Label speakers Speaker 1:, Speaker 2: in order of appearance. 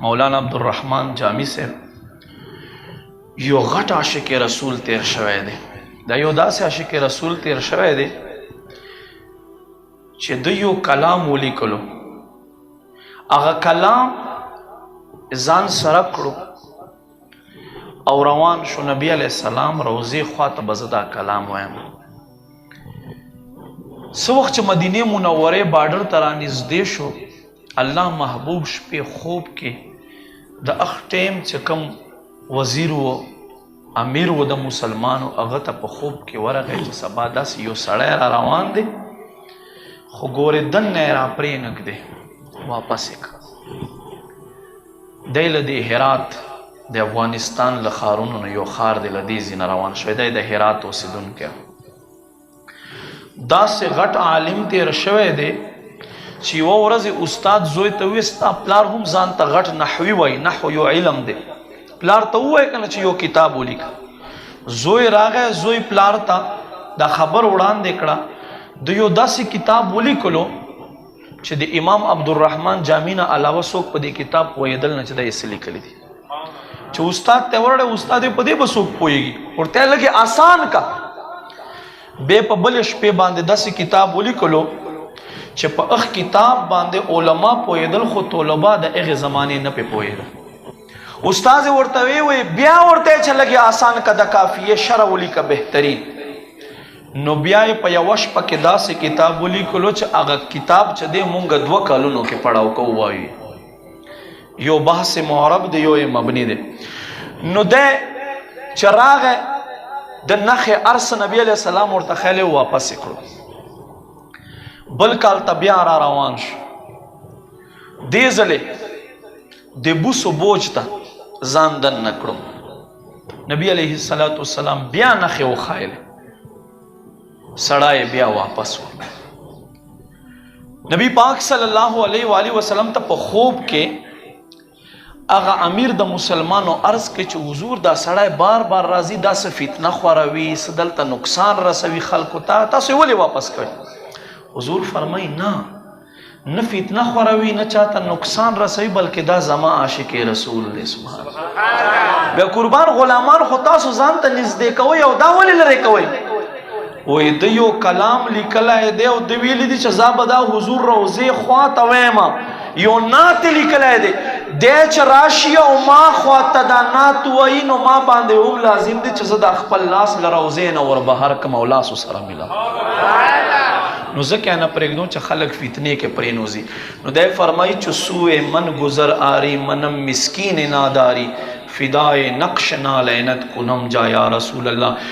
Speaker 1: مولانا عبدالرحمن جامی صاحب یو غټ عاشق رسول تیر شوی دی. دا یو داسې عاشق رسول تیر شوی دی چې د یو کلام ولیکلو، هغه کلام ځان سره کړو او روان شو نبی علیہ السلام روضې خواته به زه دا کلام وایم. څه وخت چې مدینې منورې بارډر ته رانږدې شو، الله محبوب شپې خوب کې د اخ ټیم چې کوم وزیر و امیر و د مسلمانو، هغه ته په خوب کې ورغی چې سبا داسې یو سړی را روان دی، خو ګورې دننه یې را پرې نږدې واپس یې کړ. دی له دې هرات د افغانستان له ښارونو نه یو ښار دی له دې ځای نه روان شوی دی، د هرات اوسېدونکی. داسې غټ عالم تېر شوی دی چې یوه ورځ استاد زوی ته وویل ستا پلار هم ځان ته غټ نحوي وایي، نحو یو علم دی، پلار ته ووایه که نه چې یو کتاب ولیکه. زوی راغی، زوی پلار ته دا خبر وړاندې کړه، د یو داسې کتاب ولیکلو چې د امام عبدالرحمن جامی نه علاوه څوک په دې کتاب پوهېدل نه چې دا یې څه لیکلی دي. چې استاد ته ورړی، استاد یې په دې به څوک پوهېږي، ورته یې لږې آسان کا. بیا په بلې شپې باندې داسې کتاب ولیکلو چې په اخ کتاب باندې علما پوهېدل، خو طلبا د هغې زمانې نه پې پوهېدل. استاد یې ورته ویې بیا ورته یې چې لږې آسان که د کافیې شرح ولیکه بهترین. نو بیا یې په یوه شپه کې داسې کتاب ولیکلو چې هغه کتاب چې دی مونږ 2 کالونو کې پړاو کوو وایو. یو بحث معرب دی، یو یې مبني دی. نو دی چې راغی د نخې ارس نبی علیہ السلام ورته خیلی واپس یې کړو. بل کال ته بیا را روان شو، دې ځلې د بوسو بوج ته ځان دننه کړو. نبی علیه السلام بیا نخې وخایلې، سړی بیا واپس و. نبی پاک صلی الله علیه و آله وسلم ته په خوب کې هغه امیر د مسلمانو عرض کې چې حضور دا سړی بار بار راځي، دا څه فتنه خوروي، څه دلته نقصان رسوي خلکو ته، تاسو یې ولې واپس کړئ؟ حضور فرمایي نه فتنه خوروي، نه چاته نقصان رسوي، بلکې دا زما عاشق رسول دی. سبحان الله. بیا قربان غلامان خو تاسو ځان ته نږدې کوئ او دا ولې لرې کوئ؟ وی د یو کلام لیکلی دی او د ویلی دی چې زه به دا حضور روضې خواته ویمه، یو نعت لیکلی دی، دی چې راشي او ما خواته دا نعت وایي نو ما باندې هم لازم دی چې زه دا خپل لاس له روضې نه ور بهر کړم او لاسو سره ملا. نو ځکه یې نه پرېږدو چې خلک فتنې کې پرېنوځي. نو دی فرمایي چې سوء من گذر آری منم مسکین ناداری، فدای نقش نالینت کنم جا یا رسول اللہ.